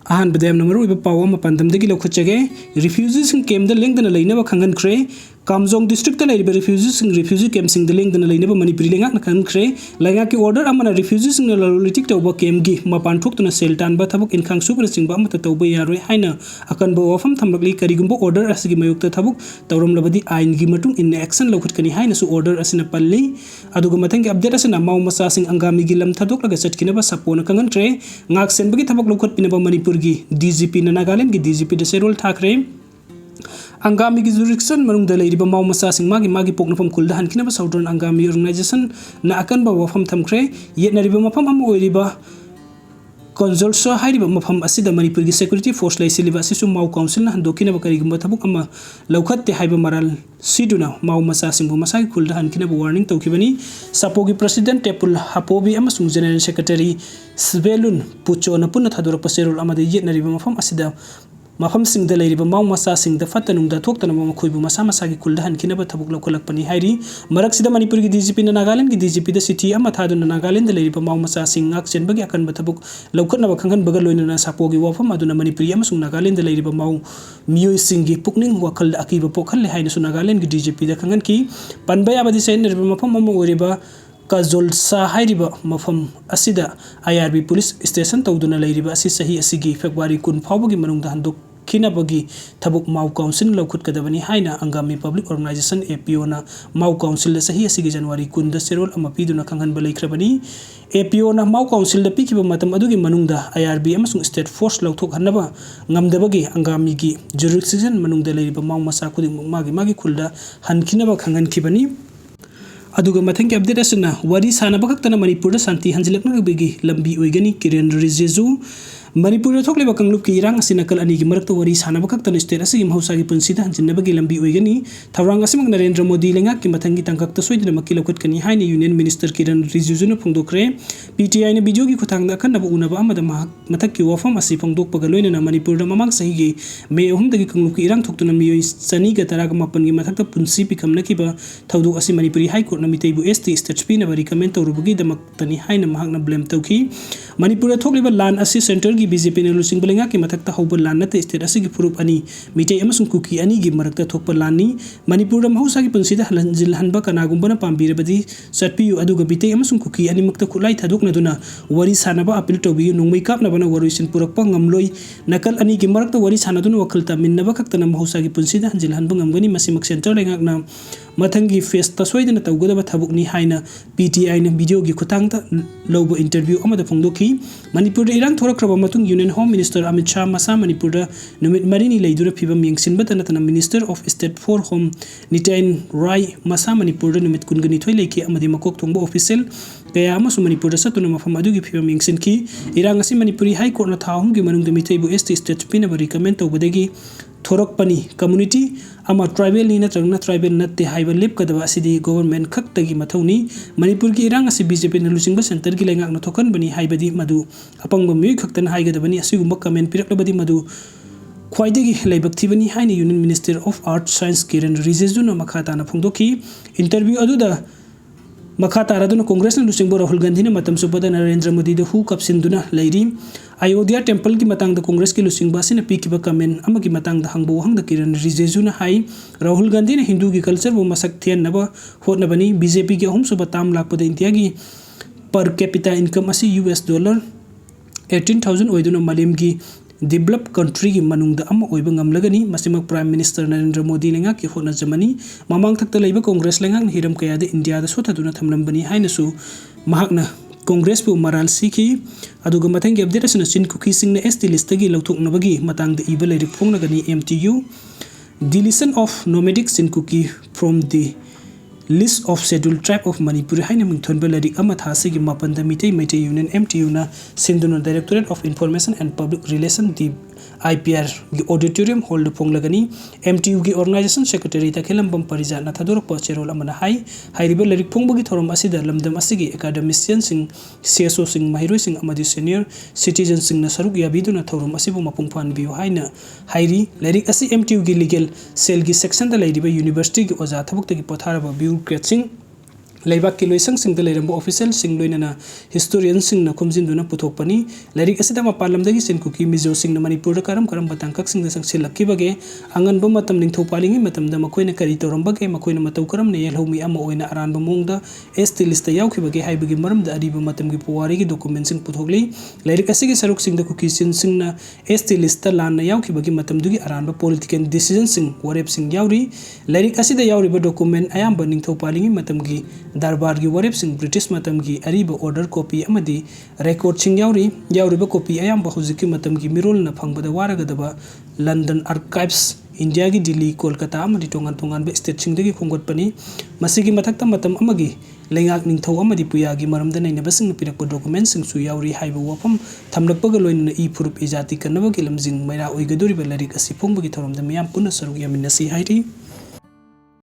अहान बदेम नमरो इब पाव अमा पंदमदगी लौखचगे रिफ्यूजीज कैम्प द लेंगदना लेनबा खंगनख्रे कामजोंग डिस्ट्रिक्ट लाइब रिफ्यूजी कैम्प सिंग लेंगदना लेनबा मणिपुरी लेंगाक खंगनख्रे लेंगा की ऑर्डर अमना रिफ्यूजी सिंग लॉलिटिक तौबा कैम्प गी मपान थोक्तुना सेल तानबा थबक इनखांग सुपर सिंग अमत तौबा यारोय हाइना अकनबो वफम थमलकली करिगुंबो ऑर्डर असगी मयुक्त थबक तौरमलबदी आइन गी मतुंग इन एक्शन लौखटकनी हाइनासु ऑर्डर असना पल्ली अदुगा मथंग अपडेट असना माउ मसा सिंग अंगामी गी lump थदोकलगा चटकिनबा सपोना खंगनख्रे ngak senbagi thabak lokhat pinaba manipur gi DGP na Nagaland gi DGP de serol thakre angami gi jurisdiction manung da leiriba mau masa sing magi poknapam kulda hankinaba southern angami organization na akan ba wafam thamkre yetna riba mafam am oiriba consortia hairiba mafam asida manipur gi security force lai siliba asisu mau council na handokinaba karigumba thabuk ama lokhat te haiba maral siduna mau masa sing bu masai kulda hankinaba warning tawkibani sapogi president tepul hapobi amasung general secretary Svelun pucho na punna thadura paserol amade yetna riba mafam asida mafam sing da leiriba mau masa sing da fatanung da thokta na makhuibu masa masa gi kulda hankinaba thabuk lokolak pani hairi marak sida manipur gi DGP na Nagaland gi DGP da city ama thaduna Nagaland da leiriba mau masa sing ngak chen bagi akan bathabuk lokot na bakhangan bagal loina na sapogi wafam aduna manipuri amasung Nagaland da leiriba mau miyoi sing gi pukning wakal da akiba pokhal le haina su Nagaland gi DGP da khangan ki panbaya abadi sen riba mafam ama oriba Kazolsa hairiba mafam asida IRB police station tawduna leiriba asi sahi asigi February 10 fawbagi manungda handok kinabagi thabuk mau council lawkhut kadabani haina angami public organization APO na mau council da sahi asigi January 10 da serol ama piduna khanghan balaikrabani APO na mau council da pikiba matam adugi manungda IRB amasung state force lawthok hanaba ngamdabagi angami gi jurisdiction manungda leiriba mau masa kuding magi khulda hankinaba khanghan kibani aduga mathang update asna wari sana bakakta manipur da santi hanjilakna bigi lambi oigani Kiren Rijeju Manipur thokle bakanglup ki irang asina kal ani gi marakta wari sana bakakta state asigi mahausa gi punsida hanjinabagi lambi oigani thaurang asimang Narendra Modi lenga ki mathangi tangkakta soidina makilokot kani haini union minister Kiren Rijeju na phongdokre PTI na video gi khuthangda khanaba unaba amada mathak ki wafam asi phongdok pagaloina na Manipur da mamang sahi gi me ahum dagi kanglup ki irang thoktuna miyoi sani ga taraga mapan gi mathakta punsi pikamna ki ba thaudok asi Manipuri high court na mitaibu ST state p na recommend tawrubagi damak tani haina mahakna blame tawki Manipur thokliba lan asi center gi BJP na lusing balenga ki mathakta hauba lan nate state asigi purup ani mitai amasung kuki ani gi marakta thokpa lani Manipur da mahausa gi punsida halanjil hanba kanagumba na pambirabadi satpiu aduga bitai amasung kuki ani makta khulai thadokna duna wari sanaba appeal tobi nongmai kapna bana waruisin purakpa ngamloi nakal ani gi marakta wari sanaduna wakalta minnaba kakta na mahausa gi punsida hanjil hanba ngamgani masimak center lengakna mathangi face ta soidana tawgada thabukni haina PTI na video gi khutangta lobo interview amada phongdoki Manipur da irang thorakraba matung Union Home Minister Amit Shah masa Manipur da numit marini leidura phibam yengsinba tanatana Minister of State for Home Nitain Rai masa Manipur da numit kungani thoi leki amadi makok thongba official kaya amasu Manipur da satuna mafam adugi phibam yengsin ki irang asi Manipuri High Court na thahum gi manung da mitaibu ST state pina ba recommend tawbadagi thorak pani community ama tribal ni na trangna tribal natte haiba lep kadaba asidi government khaktagi mathauni Manipur gi irang asi BJP na lusingba center gi lengak na thokan bani haibadi madu apangba mi khaktan haigadabani asigumba comment piraklabadi madu khwaidagi laibak thibani haina Union Minister of Arts Science Kiren Rijeju na makhata na phongdoki interview aduda Makhata Raduna Congress na lusingbo Rahul Gandhi na matam supada Narendra Modi da hu kapsinduna lairi Ayodhya temple ki matang da Congress ki lusingba sina pikiba kamen ama ki matang da hangbo hang da Kiren Rijeju na hai Rahul Gandhi na Hindu ki culture bo masak thian naba hot na bani BJP ki ahum suba tam lakpada India gi per capita income asi US dollar 18,000 oiduna malem gi developed country gi manungda ama oiba ngamlagani masimak Prime Minister Narendra Modi lenga ki hona jamani mamang thakta leiba Congress lenga hiram kaya de India da sotaduna thamlambani haina su mahakna Congress pu maral sikhi aduga mathangi update asna chin kuki sing na ST list gi lauthokna bagi matang da iba leirik phongna gani MTU deletion of nomadic sin kuki from the list of scheduled tribe of Manipur haina mingthon balari ama thasi gi mapanda mitai union MTU na sinduna Directorate of Information and Public Relation the IPR gi auditorium hold ponglagani MTU gi organization secretary ta khelambam parija na thador pacherol amana hai ribe lerik pongbagi thorom asida lamdam asigi academician sing CSO sing mahiroi sing amadi senior citizen sing na saruk yabiduna thorom asibu mapungpan biu haina hairi lerik asi MTU gi legal cell gi section da leiriba university gi oja thabuk ta gi pothara ba bureaucrat sing लेबाक की लोइसंग सिंग लेरंब official सिंग लोइनना historian सिंग न खुमजिन पुथोकपनी lyric असिदा मपालमदगी सिनकुकी Mizo सिंग न मणिपुर करम करम बतांकक सिंग संगसिलक्कीबगे अंगनब मतम निंथौ पालिंगी मतमद मखोइना करी तौरंबगे मखोइना मतौ करम ने येलहौमी अमा ओइना अरानब मोंगदा एसटी लिस्ट याउखिबगे हाइबगी मरमद अरिब मतमगी पुवारीगी डॉक्यूमेंट सिंग पुथोकली लाइरिक असिगी सरुक सिंग द कुकी सिंग न एसटी लिस्ट लान याउखिबगी मतमदुगी अरानब पॉलिटिकल डिसीजन सिंग वरेप सिंग याउरी लाइरिक असिदा याउरिब डॉक्यूमेंट अयाम निंथौ पालिंगी मतमगी दरबार की वरेप सिंह ब्रिटिश मतम की अरीब ऑर्डर कॉपी अमदी रेकॉर्ड सिंह याउरी कॉपी अयाम हुजिकी मतम की मिरोल न फंगबद वारगदब लंदन आर्काइव्स इंडिया की दिल्ली कोलकाता अमदी तोंगान तोंगान स्टेट सिंह खोंगटपनी मसिगी मथक्ता मतम अमगी लेंगाक निंथौ अमदी पुयागी मरमद नैनब सिंह पिरक डॉक्यूमेंट सिंह सु याउरी हाइब वफम थमलकपग लोइन ई फुरुप इजाति कन्नबगी लमजिंग मैरा ओइगदोरिब लाइरिक असि फोंबगी थौरमद मियाम पुनः सरुक यामिनसी हाइरी।